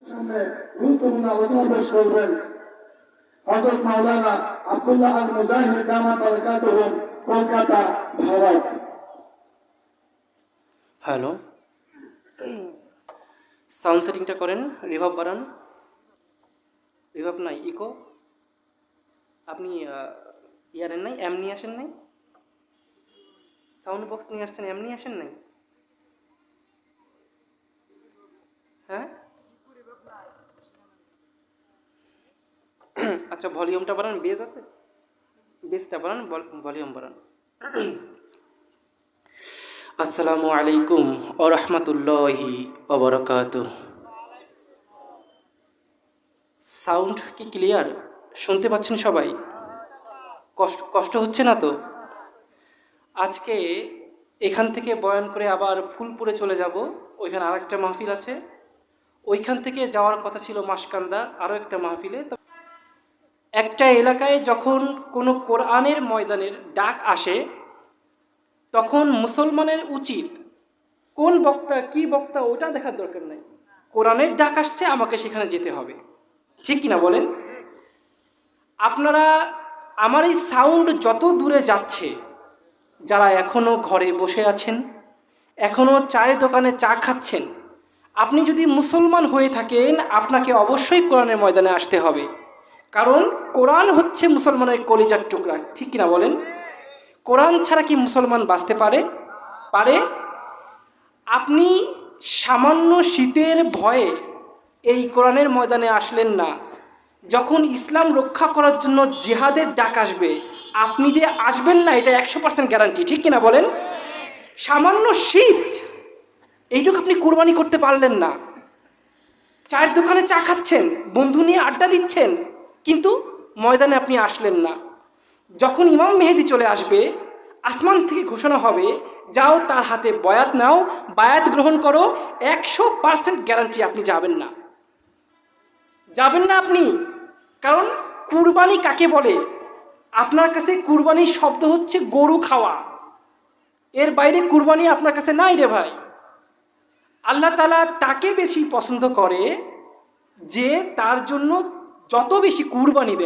সামনে গুরুত্বপূর্ণ আলোচনা পেশ করবেন হযরত মাওলানা আব্দুল্লাহ আল মুজাহিদ দামাত বারাকাতুহুম, কলকাতা, ভারত। হ্যালো, সাউন্ড সেটিংটা করেন, রিভার্ব বাড়ান। রিভার্ব নাই, ইকো। আপনি ইয়ারেন নাই, এম নিয়ে আসেন নাই, সাউন্ড বক্স নিয়ে আসছেন, এম নিয়ে আসেন নাই। হ্যাঁ, আচ্ছা, ভলিউমটা বাড়ান। বেস আছে, বেসটা বাড়ান, ভলিউম বাড়ান। আসসালামু আলাইকুম ওয়া রাহমাতুল্লাহি ওয়া বারাকাতুহু। সাউন্ড কি ক্লিয়ার? শুনতে পাচ্ছেন সবাই? কষ্ট হচ্ছে না তো? আজকে এখান থেকে বয়ান করে আবার ফুলপুরে চলে যাব, ওইখানে আরেকটা মাহফিল আছে। ওইখান থেকে যাওয়ার কথা ছিল মাসকান্দা, আরও একটা মাহফিলে। একটা এলাকায় যখন কোনো কোরআনের ময়দানের ডাক আসে, তখন মুসলমানের উচিত কোন বক্তা কি বক্তা ওটা দেখার দরকার নাই, কোরআনের ডাক আসছে, আমাকে সেখানে যেতে হবে। ঠিক কিনা বলেন? আপনারা আমার এই সাউন্ড যত দূরে যাচ্ছে, যারা এখনও ঘরে বসে আছেন, এখনও চায়ের দোকানে চা খাচ্ছেন, আপনি যদি মুসলমান হয়ে থাকেন, আপনাকে অবশ্যই কোরআনের ময়দানে আসতে হবে। কারণ কোরআন হচ্ছে মুসলমানের কলিজার টুকরা। ঠিক কিনা বলেন? কোরআন ছাড়া কি মুসলমান বাঁচতে পারে? আপনি সামান্য শীতের ভয়ে এই কোরআনের ময়দানে আসলেন না। যখন ইসলাম রক্ষা করার জন্য জিহাদের ডাক আসবে, আপনি যে আসবেন না, এটা 100% গ্যারান্টি। ঠিক কিনা বলেন? সামান্য শীত, এইটুকু আপনি কুরবানি করতে পারলেন না। চায়ের দোকানে চা খাচ্ছেন, বন্ধু নিয়ে আড্ডা দিচ্ছেন, কিন্তু ময়দানে আপনি আসলেন না। যখন ইমাম মেহেদি চলে আসবে, আসমান থেকে ঘোষণা হবে, যাও তার হাতে বয়াত নাও, বায়াত গ্রহণ করো, 100% গ্যারান্টি আপনি যাবেন না আপনি। কারণ কুরবানি কাকে বলে? আপনার কাছে কুরবানির শব্দ হচ্ছে গরু খাওয়া, এর বাইরে কুরবানি আপনার কাছে নাই রে ভাই। আল্লাহ তাআলা তাকে বেশি পছন্দ করে যে তার জন্য যত বেশি কুরবানি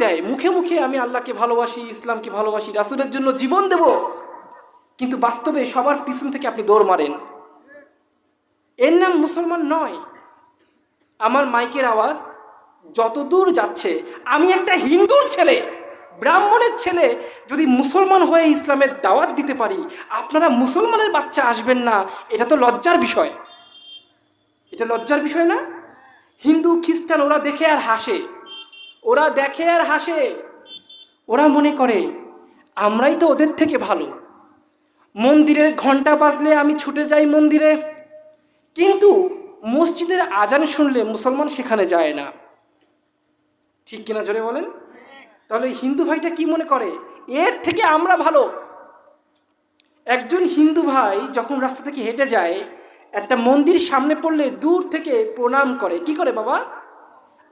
দেয়। মুখে মুখে আমি আল্লাহকে ভালোবাসি, ইসলামকে ভালোবাসি, রাসূলের জন্য জীবন দেব, কিন্তু বাস্তবে সবার পিছন থেকে আপনি দৌড় মারেন। এর নাম মুসলমান নয়। আমার মাইকের আওয়াজ যত দূর যাচ্ছে, আমি একটা হিন্দুর ছেলে, ব্রাহ্মণের ছেলে, যদি মুসলমান হয়ে ইসলামের দাওয়াত দিতে পারি, আপনারা মুসলমানের বাচ্চা আসবেন না, এটা তো লজ্জার বিষয়। এটা লজ্জার বিষয় না? হিন্দু খ্রিস্টান ওরা দেখে আর হাসে, ওরা মনে করে আমরাই তো ওদের থেকে ভালো। মন্দিরের ঘন্টা বাজলে আমি ছুটে যাই মন্দিরে, কিন্তু মসজিদের আজান শুনলে মুসলমান সেখানে যায় না। ঠিক কিনা জোরে বলেন? তাহলে হিন্দু ভাইটা কি মনে করে এর থেকে আমরা ভালো? একজন হিন্দু ভাই যখন রাস্তা থেকে হেঁটে যায়, একটা মন্দির সামনে পড়লে দূর থেকে প্রণাম করে। কি করে বাবা?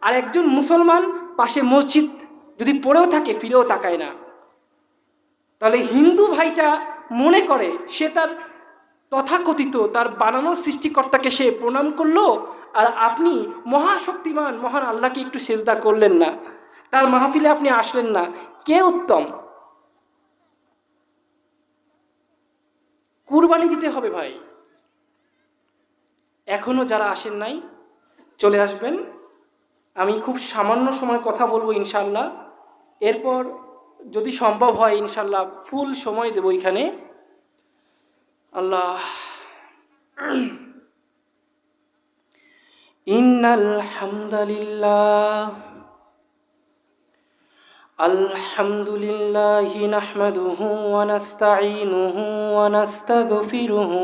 আর একজন মুসলমান পাশে মসজিদ যদি পড়েও থাকে, ফিরেও তাকায় না। তাহলে হিন্দু ভাইটা মনে করে সে তার তথাকথিত তার বানানো সৃষ্টিকর্তাকে সে প্রণাম করলো, আর আপনি মহাশক্তিমান মহান আল্লাহকে একটু সেজদা করলেন না, তার মাহফিলে আপনি আসলেন না। কে উত্তম? কুরবানি দিতে হবে ভাই। এখনো যারা আসেন নাই, চলে আসবেন। আমি খুব সামান্য সময় কথা বলবো ইনশাল্লাহ, এরপর যদি সম্ভব হয় ইনশাল্লাহ ফুল সময় দেব এখানে। আল্লাহ, ইন্নাল হামদালিল্লাহ আলহামদুলিল্লাহি নাহমাদুহু ওয়া নাস্তাঈনুহু ওয়া নাস্তাগফিরুহু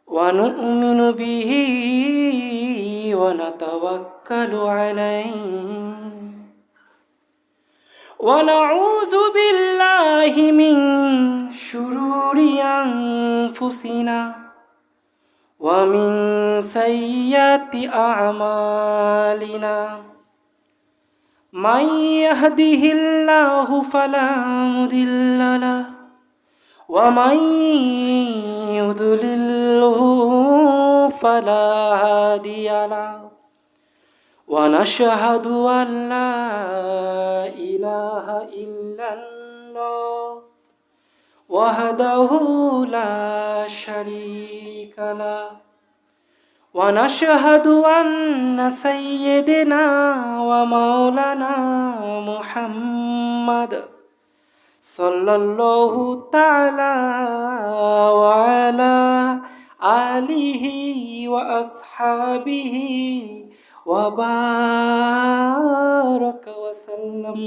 ওয়া নু'মিনু বিহি ওয়া নাতাওয়াক্কালু আলাইহি ওয়া নাউযু বিল্লাহি মিন শুরুরি আনফুসিনা ওয়া মিন সাইয়্যাতি আ'মালিনা। মান ইয়াহদিহিল্লাহু ফালা মুদিল্লা লাহু ওয়া মান ইউদ্লিলহু فلا هادي له ونشهد أن لا إله إلا الله وحده لا شريك له ونشهد أن سيدنا ومولانا محمد صلى الله تعالى وعلى آله وأصحابه وبارك وسلم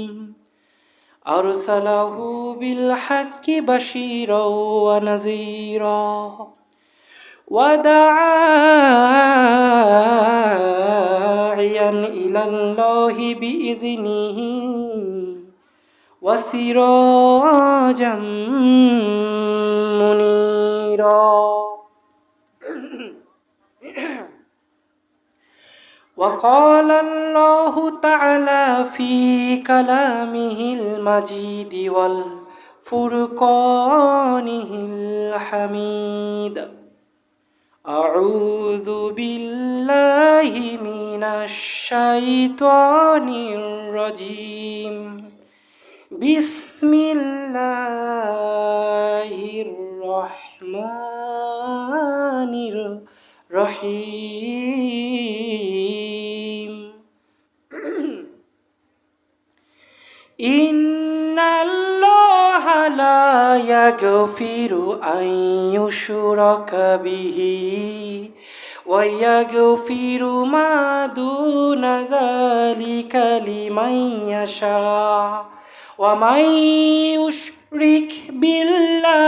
أرسله بالحق بشيرا ونذيرا وداعيا إلى الله بإذنه وسراجا منيرا وقال الله تعالى في كلامه المجيد والفرقانه الحميد أعوذ بالله من الشيطان الرجيم بسم الله الرحمن الرحيم إن الله لا يغفر أن يشرك به ويغفر ما دون ذلك لمن يشاء ومن يشرك بالله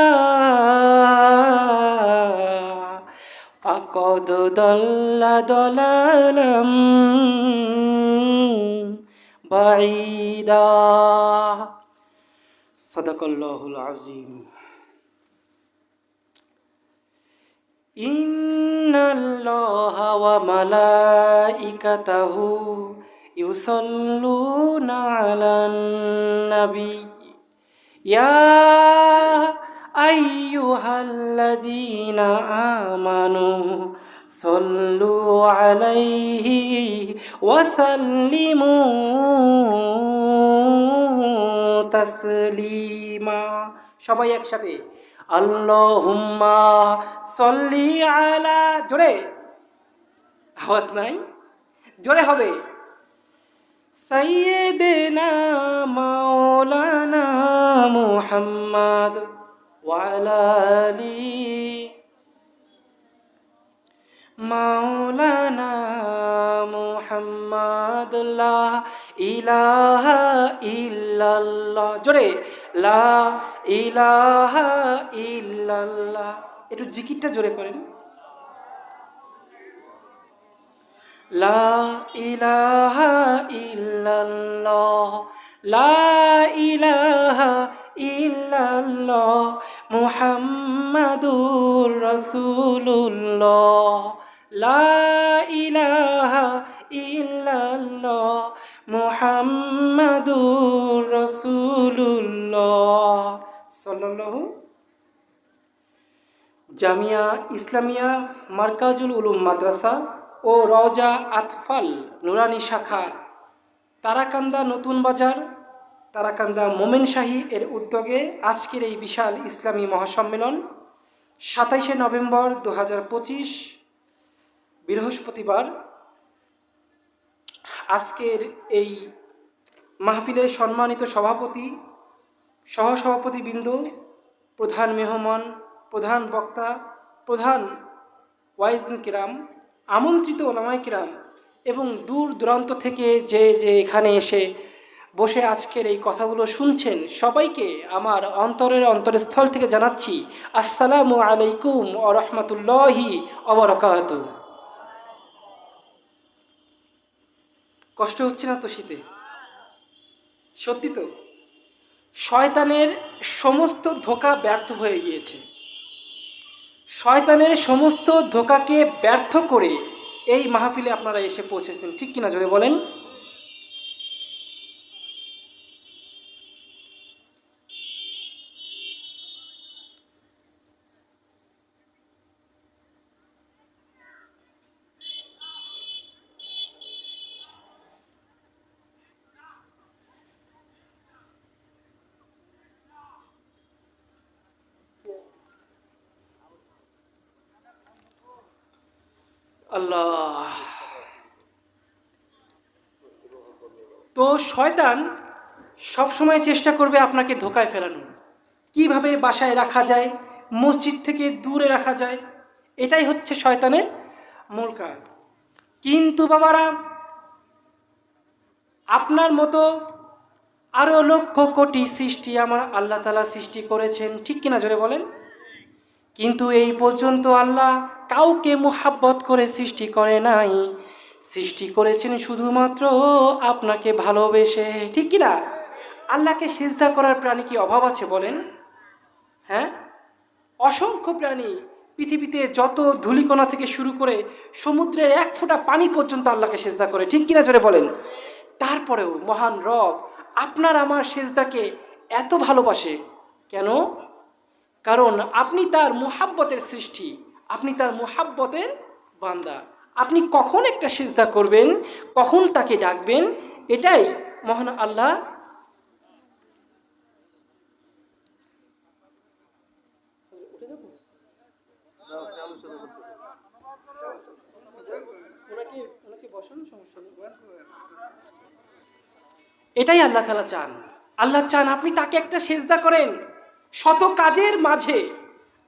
فقد ضل ضلالا بعيدا صدق الله العظيم إن الله وملائكته يصلون على النبي يا أيها الذين آمنوا صلوا عليه وسلموا تسليما সবাই একসাথে আল্লাহুম্মা সল্লি আলা জোরে আওয়াজ নাই জোরে হবে সাইয়্যিদিনা মাওলানা মুহাম্মদ ওয়া আলা আলি মাওলানা মুহাম্মদ লা ইলাহা ইল্লাল্লাহ জোরে লা ইলাহা ইল্লাল্লাহ একটু জিকিরটা জোরে করেন লা ইলাহা ইল্লাল্লাহ লা ইলাহা ইল্লাল্লাহ মুহাম্মাদুর রাসূলুল্লাহ লা ইলাহা ইল্লাল্লাহ মুহাম্মাদুর রাসূলুল্লাহ সাল্লাল্লাহু জামিয়া ইসলামিয়া মার্কাজুল উলুম মাদ্রাসা ও রওজা আতফাল নুরানি শাখা তারাকান্দা নতুন বাজার তারাকান্দা মোমেন শাহী এর উদ্যোগে আজকের এই বিশাল ইসলামী মহাসম্মেলন 27শে নভেম্বর 2025 বৃহস্পতিবার আজকের এই মাহফিলের সম্মানিত সভাপতি সহসভাপতিবৃন্দ প্রধান মেহমান প্রধান বক্তা প্রধান ওয়াইজিন কিরাম আমন্ত্রিত ওলামায়ে কিরাম এবং দূর দূরান্ত থেকে যে এখানে এসে বসে আজকের এই কথাগুলো শুনছেন সবাইকে আমার অন্তরস্থল থেকে জানাচ্ছি আসসালামু আলাইকুম ওয়া রাহমাতুল্লাহি ওয়া বারাকাতুহু। কষ্ট হচ্ছে না তো শীতে? সত্যি তো, শয়তানের সমস্ত ধোঁকা ব্যর্থ হয়ে গিয়েছে। শয়তানের সমস্ত ধোঁকাকে ব্যর্থ করে এই মাহফিলে আপনারা এসে পৌঁছেছেন, ঠিক কিনা জোরে বলেন? আল্লাহ। তো শয়তান সবসময় চেষ্টা করবে আপনাকে ধোকায় ফেলানোর, কিভাবে বাসায় রাখা যায়, মসজিদ থেকে দূরে রাখা যায়, এটাই হচ্ছে শয়তানের মূল কাজ। কিন্তু বাবারা, আপনার মতো আরও লক্ষ কোটি সৃষ্টি আমার আল্লাহ তাআলা সৃষ্টি করেছেন, ঠিক কিনা জোরে বলেন? কিন্তু এই পর্যন্ত আল্লাহ কাউকে মুহাব্বত করে সৃষ্টি করে নাই, সৃষ্টি করেছেন শুধুমাত্র আপনাকে ভালোবেসে, ঠিক কিনা? আল্লাহকে সিজদা করার প্রাণী কি অভাব আছে বলেন? হ্যাঁ, অসংখ্য প্রাণী, পৃথিবীতে যত ধূলিকণা থেকে শুরু করে সমুদ্রের এক ফোঁটা পানি পর্যন্ত আল্লাহকে সিজদা করে, ঠিক কিনা জোরে বলেন? তারপরেও মহান রব আপনার আমার সিজদাকে এত ভালোবাসে কেন? কারণ আপনি তার মুহাব্বতের সৃষ্টি, আপনি তার মুহাব্বতের বান্দা। আপনি কখন একটা সিজদা করবেন, কখন তাকে ডাকবেন, এটাই মহান আল্লাহ এটাই আল্লাহ তাআলা চান। আল্লাহ চান আপনি তাকে একটা সিজদা করেন, শত কাজের মাঝে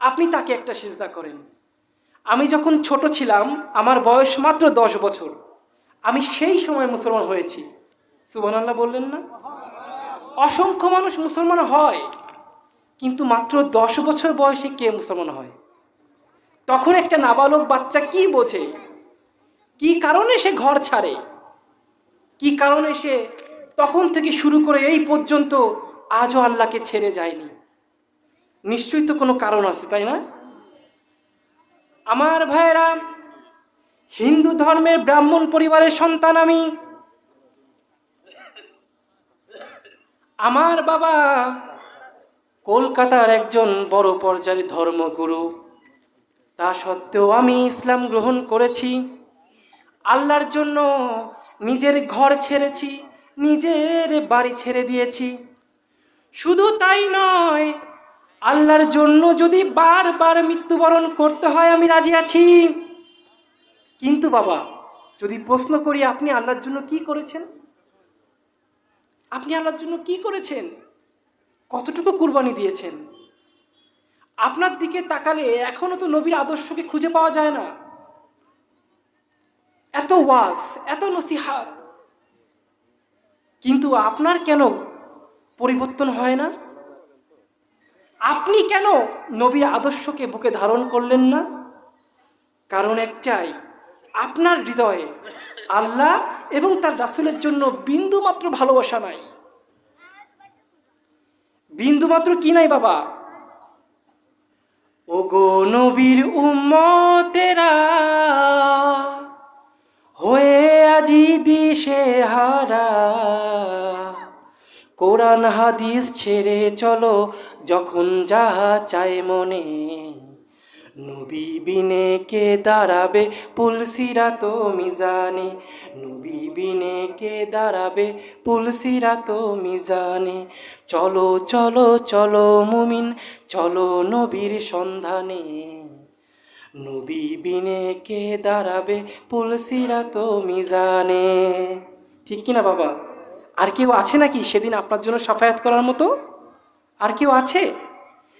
আপনি তাকে একটা সিজদা করেন। আমি যখন ছোট ছিলাম, আমার বয়স মাত্র 10 বছর, আমি সেই সময় মুসলমান হয়েছি। সুবহানাল্লাহ বললেন না? অসংখ্য মানুষ মুসলমান হয়, কিন্তু মাত্র 10 বছর বয়সে কে মুসলমান হয়? তখন একটা নাবালক বাচ্চা কি বোঝে, কি কারণে সে ঘর ছাড়ে, কি কারণে সে তখন থেকে শুরু করে এই পর্যন্ত আজও আল্লাহকে ছেড়ে যায়নি? নিশ্চয়ই তো কোনো কারণ আছে, তাই না? আমার ভাইয়েরা, হিন্দু ধর্মের ব্রাহ্মণ পরিবারের সন্তান আমি। আমার বাবা কলকাতার একজন বড় পর্যায়ের ধর্মগুরু, তা সত্ত্বেও আমি ইসলাম গ্রহণ করেছি। আল্লাহর জন্য নিজের ঘর ছেড়েছি, নিজের বাড়ি ছেড়ে দিয়েছি। শুধু তাই নয়, আল্লাহর জন্য যদি বারবার মৃত্যুবরণ করতে হয় আমি রাজি আছি। কিন্তু বাবা, যদি প্রশ্ন করি আপনি আল্লাহর জন্য কি করেছেন? আপনি আল্লাহর জন্য কি করেছেন? কতটুকু কুরবানি দিয়েছেন? আপনার দিকে তাকালে এখনো তো নবীর আদর্শকে খুঁজে পাওয়া যায় না। এত ওয়াজ, এত নসিহাত, কিন্তু আপনার কেন পরিবর্তন হয় না? আপনি কেন নবীর আদর্শকে বুকে ধারণ করলেন না? কারণ একটাই, আপনার হৃদয়ে আল্লাহ এবং তার রাসূলের জন্য বিন্দুমাত্র ভালোবাসা নাই। বিন্দুমাত্র কি নাই বাবা? ওগো নবীর উম্মতেরা, হয়ে আজি দিশে হারা, কোরআন হাদিস ছেড়ে চলো যখন যাহা চায় মনে, নবী বিনে কে দাঁড়াবে পুলসিরাত মিজানে, নবী বিনে কে দাঁড়াবে পুলসিরাত মিজানে। চলো চলো চলো মুমিন, চলো নবীর সন্ধানে, নবী বিনে কে দাঁড়াবে পুলসিরাত মিজানে। ঠিক কিনা বাবা? আর কেউ আছে নাকি সেদিন আপনার জন্য সাফায়াত করার মতো? আর কেউ আছে?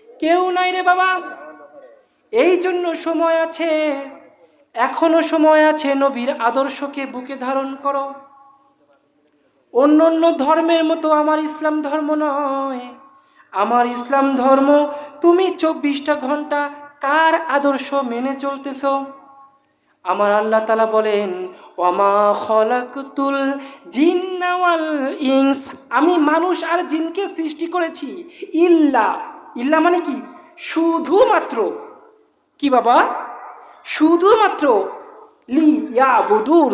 কেউ নাই রে বাবা। এই জন্য সময় আছে, এখনো সময় আছে, নবীর আদর্শকে বুকে ধারণ করো। অন্য অন্য ধর্মের মতো আমার ইসলাম ধর্ম নয়। আমার ইসলাম ধর্ম, তুমি 24টা ঘন্টা কার আদর্শ মেনে চলতেছ? আমার আল্লাহ তাআলা বলেন, ওয়ামা খলাকতুল জিন্না ওয়াল ইনস, আমি মানুষ আর জিনকে সৃষ্টি করেছি ইল্লা, ইল্লা মানে কি? শুধুমাত্র। কি বাবা? শুধুমাত্র লিয়াবুদুন,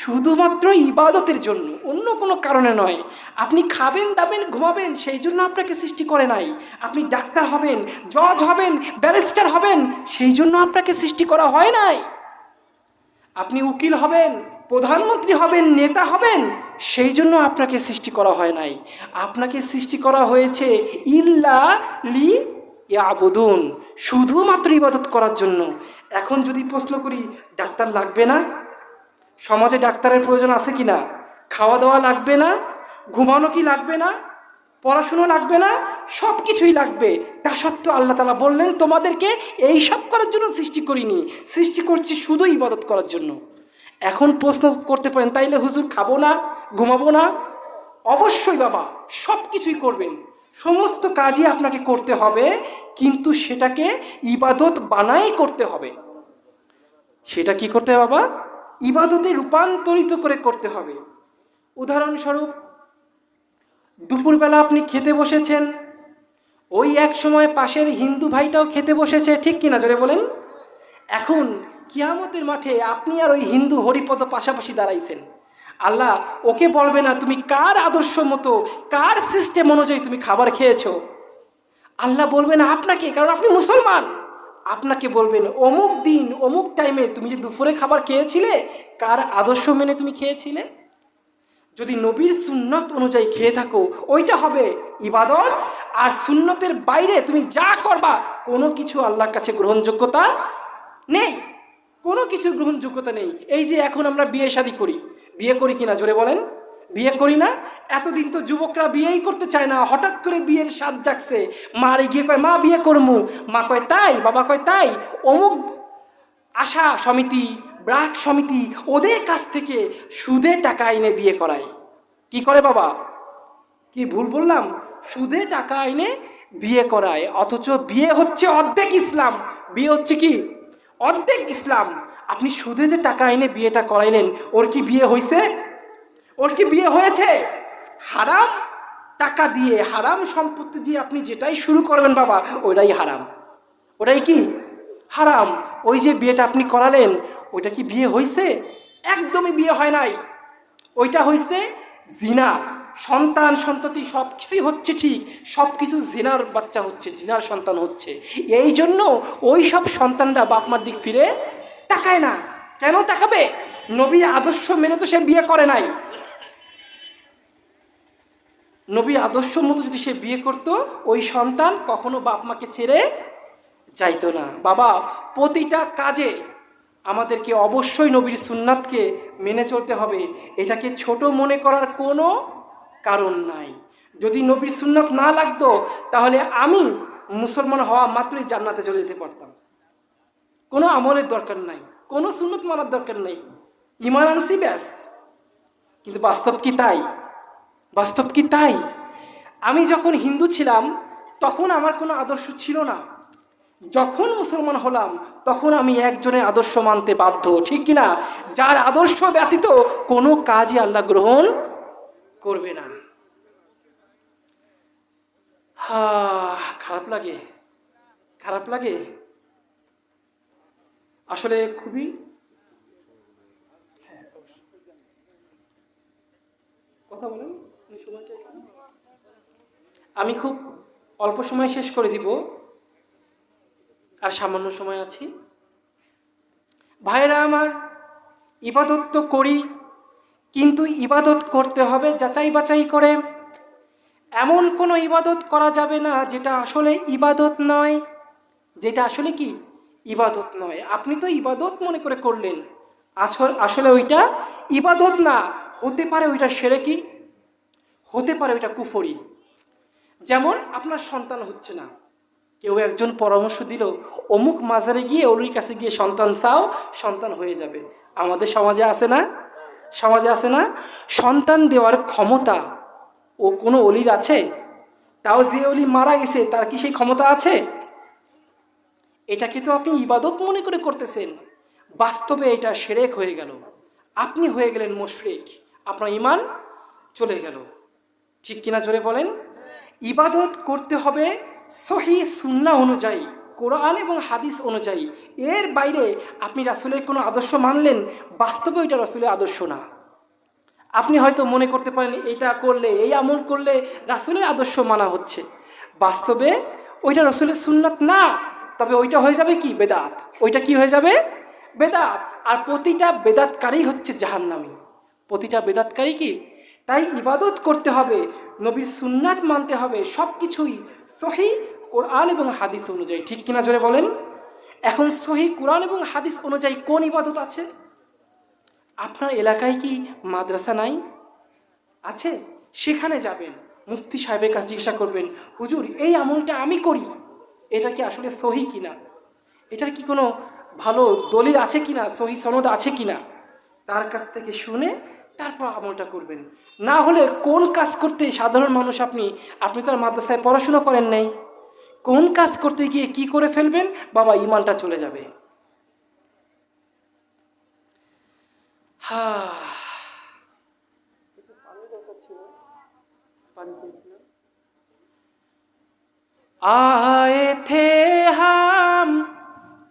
শুধুমাত্র ইবাদতের জন্য, অন্য কোনো কারণে নয়। আপনি খাবেন দাবেন ঘুমাবেন সেই জন্য আপনাকে সৃষ্টি করে নাই। আপনি ডাক্তার হবেন, জজ হবেন, ব্যারিস্টার হবেন সেই জন্য আপনাকে সৃষ্টি করা হয় নাই। আপনি উকিল হবেন, প্রধানমন্ত্রী হবেন, নেতা হবেন সেই জন্য আপনাকে সৃষ্টি করা হয় নাই। আপনাকে সৃষ্টি করা হয়েছে ইল্লা লি ইয়াবুদুন, শুধুমাত্র ইবাদত করার জন্য। এখন যদি প্রশ্ন করি ডাক্তার লাগবে না? সমাজে ডাক্তারের প্রয়োজন আছে কি না? খাওয়া দাওয়া লাগবে না? ঘুমানো কি লাগবে না? পড়াশুনো লাগবে না? সব কিছুই লাগবে। তা সত্ত্বেও আল্লাহ তাআলা বললেন তোমাদেরকে এই সব করার জন্য সৃষ্টি করিনি, সৃষ্টি করছি শুধু ইবাদত করার জন্য। এখন প্রশ্ন করতে পারেন তাইলে হুজুর খাবো না, ঘুমাবো না? অবশ্যই বাবা, সব কিছুই করবেন, সমস্ত কাজই আপনাকে করতে হবে, কিন্তু সেটাকে ইবাদত বানাই করতে হবে। সেটা কি করতে হবে বাবা? ইবাদতে রূপান্তরিত করে করতে হবে। উদাহরণস্বরূপ, দুপুরবেলা আপনি খেতে বসেছেন, ওই এক সময় পাশের হিন্দু ভাইটাও খেতে বসেছে, ঠিক কিনা জোরে বলেন? এখন কিয়ামতের মাঠে আপনি আর ওই হিন্দু হরিপদ পাশাপাশি দাঁড়াইছেন। আল্লাহ ওকে বলবে না তুমি কার আদর্শ মতো, কার সিস্টেম অনুযায়ী তুমি খাবার খেয়েছো। আল্লাহ বলবে না আপনাকে, কারণ আপনি মুসলমান। আপনাকে বলবেন অমুক দিন অমুক টাইমে তুমি যে দুপুরে খাবার খেয়েছিলে, কার আদর্শ মেনে তুমি খেয়েছিলে। যদি নবীর সুন্নত অনুযায়ী খেয়ে থাকো ওইটা হবে ইবাদত, আর সুন্নতের বাইরে তুমি যা করবা কোনো কিছু আল্লাহর কাছে গ্রহণযোগ্যতা নেই, কোনো কিছু গ্রহণযোগ্যতা নেই। এই যে এখন আমরা বিয়ে শাদী করি, বিয়ে করি কিনা জোরে বলেন? বিয়ে করি না? এতদিন তো যুবকরা বিয়েই করতে চায় না, হঠাৎ করে বিয়ের স্বাদ জাগছে, মারে গিয়ে কয় মা বিয়ে করমু, মা কয় তাই, বাবা কয় তাই। অমুক আশা সমিতি, ব্রাক সমিতি ওদের কাছ থেকে সুদে টাকা এনে বিয়ে করায়। কি করে বাবা? কি ভুল বললাম? সুদে টাকা এনে বিয়ে করায়, অথচ বিয়ে হচ্ছে অর্ধেক ইসলাম। বিয়ে হচ্ছে কি? অর্ধেক ইসলাম। আপনি সুদে যে টাকা এনে বিয়েটা করাইলেন, ওর কি বিয়ে হয়েছে? ওর কি বিয়ে হয়েছে? হারাম টাকা দিয়ে, হারাম সম্পত্তি দিয়ে আপনি যেটাই শুরু করবেন বাবা, ওইটাই হারাম, ওটাই কি? হারাম। ওই যে বিয়েটা আপনি করালেন, ওইটা কি বিয়ে হয়েছে? একদমই বিয়ে হয় নাই। ওইটা হয়েছে জিনা। সন্তান সন্ততি সব কিছুই হচ্ছে ঠিক, সব কিছু জিনার বাচ্চা হচ্ছে, জিনার সন্তান হচ্ছে। এই জন্য ওই সব সন্তানরা বাপ মার দিক ফিরে তাকায় না। কেন তাকাবে? নবীর আদর্শ মেনে তো সে বিয়ে করে নাই। নবীর আদর্শ মতো যদি সে বিয়ে করত, ওই সন্তান কখনো বাপ মাকে ছেড়ে যাইতো না। বাবা, প্রতিটা কাজে আমাদেরকে অবশ্যই নবীর সুন্নাতকে মেনে চলতে হবে, এটাকে ছোট মনে করার কোনো কারণ নাই। যদি নবীর সুন্নাত না লাগতো তাহলে আমি মুসলমান হওয়া মাত্রই জান্নাতে চলে যেতে পারতাম। কোনো আমলের দরকার নাই, কোনো সুন্নত মানার দরকার নেই, ঈমান আনছি ব্যাস। কিন্তু বাস্তব কি তাই? বাস্তব কি তাই? আমি যখন হিন্দু ছিলাম তখন আমার কোনো আদর্শ ছিল না। যখন মুসলমান হলাম তখন আমি একজনের আদর্শ মানতে বাধ্য, ঠিক কিনা? যার আদর্শ ব্যতীত কোনো কাজই আল্লাহ গ্রহণ করবে না। খারাপ লাগে, খারাপ লাগে আসলে খুবই। কথা বলেন, সময় চাইছেন? আমি খুব অল্প সময় শেষ করে দিব, আর সামান্য সময় আছি। ভাইরা আমার, ইবাদত তো করি, কিন্তু ইবাদত করতে হবে যাচাই বাছাই করে। এমন কোনো ইবাদত করা যাবে না যেটা আসলে ইবাদত নয়, যেটা আসলে কি? ইবাদত নয়। আপনি তো ইবাদত মনে করে করলেন, আসলে ওইটা ইবাদত না। হতে পারে ওইটা শিরকি, হতে পারে ওইটা কুফরি। যেমন আপনার সন্তান হচ্ছে না, কেউ একজন পরামর্শ দিল অমুক মাজারে গিয়ে অলির কাছে গিয়ে সন্তান চাও, সন্তান হয়ে যাবে। আমাদের সমাজে আছে না? সমাজে আছে না? সন্তান দেওয়ার ক্ষমতা ও কোনো অলির আছে? তাও যে অলি মারা গেছে তার কি সেই ক্ষমতা আছে? এটাকে তো আপনি ইবাদত মনে করে করতেছেন, বাস্তবে এটা শিরক হয়ে গেল। আপনি হয়ে গেলেন মুশরিক, আপনার ঈমান চলে গেল। ঠিক কিনা জোরে বলেন? ইবাদত করতে হবে সহি সুন্নাহ অনুযায়ী, কোরআন এবং হাদিস অনুযায়ী। এর বাইরে আপনি রাসূলের কোনো আদর্শ মানলেন, বাস্তবে ওইটা রাসূলের আদর্শ না। আপনি হয়তো মনে করতে পারেন এটা করলে, এই আমল করলে রাসূলের আদর্শ মানা হচ্ছে, বাস্তবে ওইটা রাসূলের সুন্নাত না। তবে ওইটা হয়ে যাবে কি? বেদাত। ওইটা কি হয়ে যাবে? বেদাত। আর প্রতিটা বেদাতকারী হচ্ছে জাহান্নামী, প্রতিটা বেদাতকারী কি? তাই ইবাদত করতে হবে, নবীর সুন্নাত মানতে হবে, সব কিছুই সহি কোরআন এবং হাদিস অনুযায়ী। ঠিক কিনা জোরে বলেন? এখন সহি কোরআন এবং হাদিস অনুযায়ী কোন ইবাদত আছে? আপনার এলাকায় কি মাদ্রাসা নাই? আছে? সেখানে যাবেন, মুফতি সাহেবের কাছে জিজ্ঞাসা করবেন, হুজুর এই আমলটা আমি করি, এটা কি আসলে সহি কিনা, এটার কি কোনো ভালো দলিল আছে কিনা, সহি সনদ আছে কিনা, তার কাছ থেকে শুনে তারপর আমলটা করবেন। না হলে কোন কাজ করতে সাধারণ মানুষ, আপনি তো আর মাদ্রাসায় পড়াশুনো করেন নাই, কোন কাজ করতে গিয়ে কি করে ফেলবেন, বাবা ইমানটা চলে যাবে। आए थे हम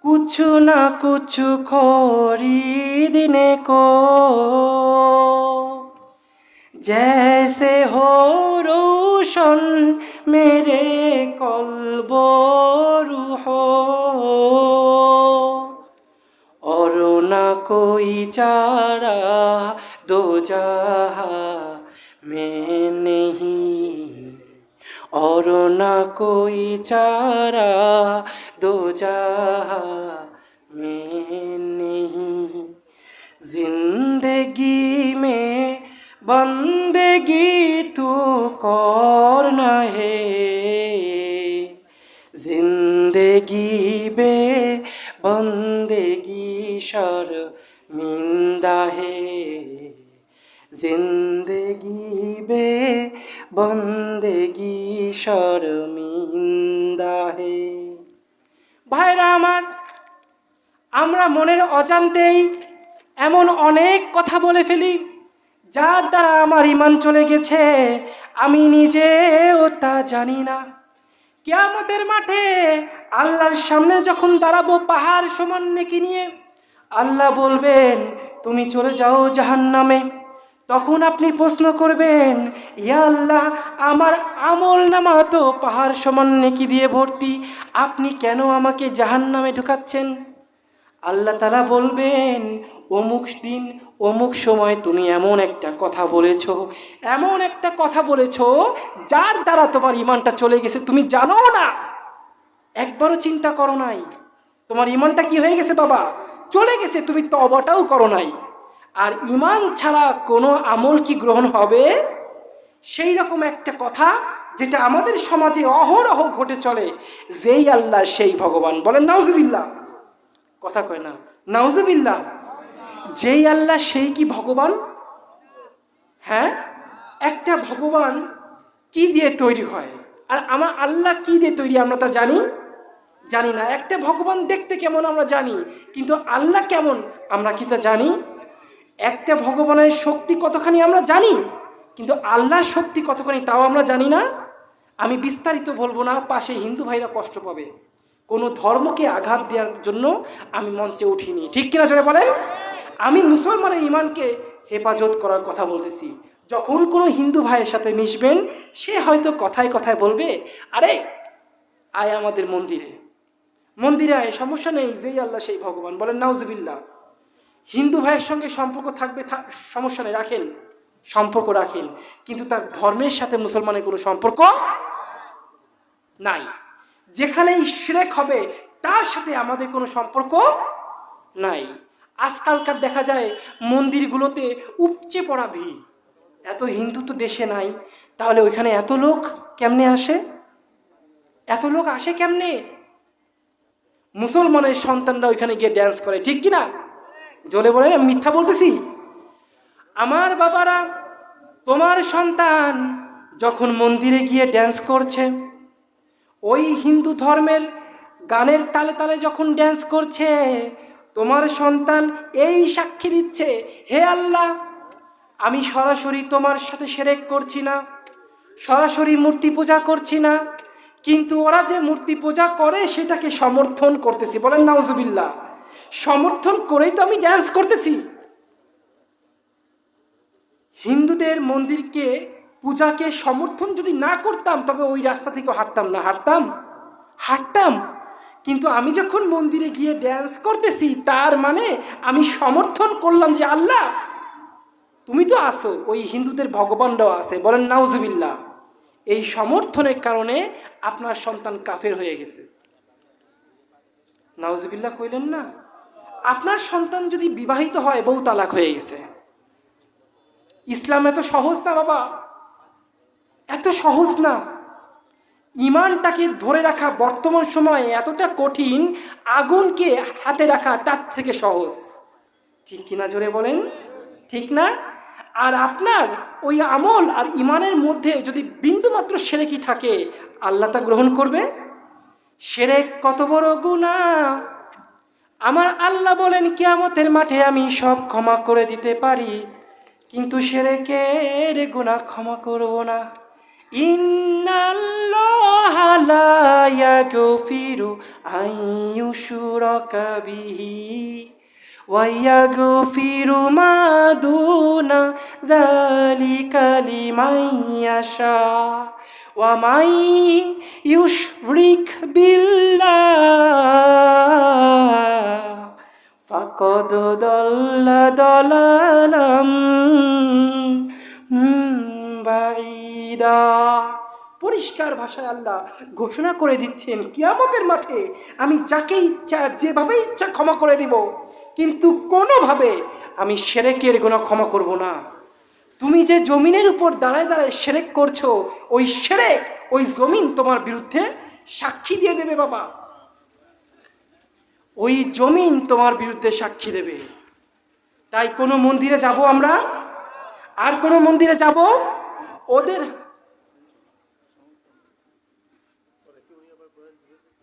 कुछ ना कुछ खरीदने को, जैसे हो रोशन मेरे कल्बो रूहो, और ना कोई चारा दो जहां में नहीं, और ना कोई चारा दो जहां में नहीं, जिंदगी में बंदगी तू करना है, जिंदगी बे बंदगी शर्मिंदा है, जिंदगी बे बंदगी शर्मिंदा है। ভাইরা আমার, আমরা মনের অজান্তেই এমন অনেক কথা বলে ফেলি যার দ্বারা আমার ঈমান চলে গেছে, আমি নিজেও তা জানি না। কিয়ামতের মাঠে আল্লাহর সামনে যখন দাঁড়াবো পাহাড় সমান নেকি নিয়ে, আল্লাহ বলবেন তুমি চলে যাও জাহান্নামে। তখন আপনি প্রশ্ন করবেন, ইয়া আল্লাহ, আমার আমল নামা তো পাহাড় সমান নেকি দিয়ে ভর্তি, আপনি কেন আমাকে জাহান্নামে ঢুকাচ্ছেন? আল্লাহ তাআলা বলবেন, অমুক দিন অমুক সময় তুমি এমন একটা কথা বলেছ, এমন একটা কথা বলেছ যার দ্বারা তোমার ঈমানটা চলে গেছে, তুমি জানো না, একবারও চিন্তা করো নাই, তোমার ঈমানটা কি হয়ে গেছে বাবা, চলে গেছে, তুমি তওবাটাও করো নাই। আর ঈমান ছাড়া কোনো আমল কি গ্রহণ হবে? সেই রকম একটা কথা যেটা আমাদের সমাজে অহরহ ঘটে চলে, যেই আল্লাহ সেই ভগবান। বলেন নাউজুবিল্লাহ। কথা কয় না, নাউজুবিল্লাহ। যেই আল্লাহ সেই কি ভগবান? হ্যাঁ, একটা ভগবান কি দিয়ে তৈরি হয়, আর আমার আল্লাহ কি দিয়ে তৈরি আমরা তা জানি না। একটা ভগবান দেখতে কেমন আমরা জানি, কিন্তু আল্লাহ কেমন আমরা কি তা জানি? একটা ভগবানের শক্তি কতখানি আমরা জানি, কিন্তু আল্লাহর শক্তি কতখানি তাও আমরা জানি না। আমি বিস্তারিত বলবো না, পাশে হিন্দু ভাইরা কষ্ট পাবে। কোনো ধর্মকে আঘাত দেওয়ার জন্য আমি মঞ্চে উঠিনি, ঠিক কিনা জোরে বলেন? আমি মুসলমানের ঈমানকে হেফাজত করার কথা বলতেছি। যখন কোনো হিন্দু ভাইয়ের সাথে মিশবেন, সে হয়তো কথায় কথায় বলবে, আরে আয় আমাদের মন্দিরে আয়, সমস্যা নেই, যেই আল্লাহ সেই ভগবান। বলেন নাউজুবিল্লাহ। হিন্দু ভাইয়ের সঙ্গে সম্পর্ক থাকবে, সমস্যা নেই, রাখেন, সম্পর্ক রাখেন, কিন্তু তার ধর্মের সাথে মুসলমানের কোনো সম্পর্ক নাই। যেখানেই শিরক হবে তার সাথে আমাদের কোনো সম্পর্ক নাই। আজকালকার দেখা যায় মন্দিরগুলোতে উপচে পড়া ভিড়। এত হিন্দু তো দেশে নাই, তাহলে ওইখানে এত লোক কেমনে আসে? এত লোক আসে কেমনে? মুসলমানের সন্তানরা ওইখানে গিয়ে ড্যান্স করে, ঠিক কিনা? জলে বলে মিথ্যা বলতেছি? আমার বাবারা, তোমার সন্তান যখন মন্দিরে গিয়ে ড্যান্স করছে, ওই হিন্দু ধর্মের গানের তালে তালে যখন ড্যান্স করছে, তোমার সন্তান এই সাক্ষী দিচ্ছে, হে আল্লাহ, আমি সরাসরি তোমার সাথে শিরক করছি না, সরাসরি মূর্তি পূজা করছি না, কিন্তু ওরা যে মূর্তি পূজা করে সেটাকে সমর্থন করতেছি। বলেন নাউজুবিল্লাহ। সমর্থন করেই তো আমি ড্যান্স করতেছি। হিন্দুদের মন্দিরকে পূজাকে সমর্থন যদি না করতাম, তবে ওই রাস্তা থেকে হাঁটতাম না। হাঁটতাম, কিন্তু আমি যখন মন্দিরে গিয়ে ড্যান্স করতেছি, তার মানে আমি সমর্থন করলাম যে আল্লাহ তুমি তো আসো, ওই হিন্দুদের ভগবানরাও আছে। বলেন নাউজুবিল্লাহ। এই সমর্থনের কারণে আপনার সন্তান কাফের হয়ে গেছে। নাউজুবিল্লাহ কইলেন না? আপনার সন্তান যদি বিবাহিত হয়, বউ তালাক হয়ে গেছে, ইসলাম এত সহজ না বাবা, এত সহজ না। ইমানটাকে ধরে রাখা বর্তমান সময়ে এতটা কঠিন, আগুনকে হাতে রাখা তার থেকে সহজ। ঠিক কিনা জোরে বলেন, ঠিক না? আর আপনার ওই আমল আর ইমানের মধ্যে যদি বিন্দুমাত্র শিরকি থাকে, আল্লাহ তা গ্রহণ করবে? শিরক কত বড় গুনাহ! আমার আল্লাহ বলেন, কিয়ামতের মাঠে আমি সব ক্ষমা করে দিতে পারি, কিন্তু শিরকের গুনাহ ক্ষমা করব না। ইন্নাল্লাহা লা ইয়াগফিরু আন ইউশরাকা বিহি ওয়া ইয়াগফিরু মা দুনা যালিকা লিমান ইয়াশা ওয়া মান ইউশরিক বিল্লাহ ফাকাদ দাল্লা দালালাম বাঈদা। পরিষ্কার ভাষায় আল্লাহ ঘোষণা করে দিচ্ছেন, কিয়ামতের মাঠে আমি যাকে ইচ্ছা যেভাবে ইচ্ছা ক্ষমা করে দিব, কিন্তু কোনোভাবে আমি শিরকের গুনাহ ক্ষমা করব না। তুমি যে জমিনের উপর দাঁড়ায় দাঁড়ায় শিরক করছো, ওই শিরক, ওই জমিন তোমার বিরুদ্ধে সাক্ষী দিয়ে দেবে বাবা। ওই জমিন তোমার বিরুদ্ধে সাক্ষী দেবে। তাই কোনো মন্দিরে যাব আমরা, আর কোনো মন্দিরে যাব, ওদের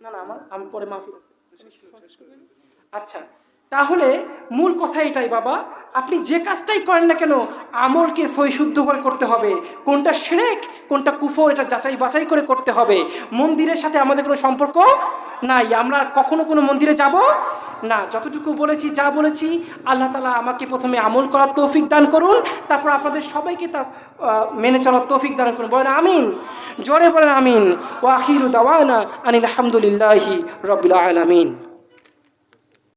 না না আমি পরে মাহফিল আছে। আচ্ছা, তাহলে মূল কথা এটাই বাবা, আপনি যে কাজটাই করেন না কেন, আমলকে সই শুদ্ধ করে করতে হবে। কোনটা শিরক কোনটা কুফর, এটা যাচাই বাছাই করে করতে হবে। মন্দিরের সাথে আমাদের কোনো সম্পর্ক নাই, আমরা কখনো কোনো মন্দিরে যাব না। যতটুকু বলেছি, যা বলেছি, আল্লাহ তাআলা আমাকে প্রথমে আমল করার তৌফিক দান করুন, তারপর আপনাদের সবাইকে তা মেনে চলার তৌফিক দান করুন। বলেন আমিন, জোরে বলেন আমিন। ওয়া আখিরু দাওয়ানা আনিল হামদুলিল্লাহি রাব্বিল আলামিন।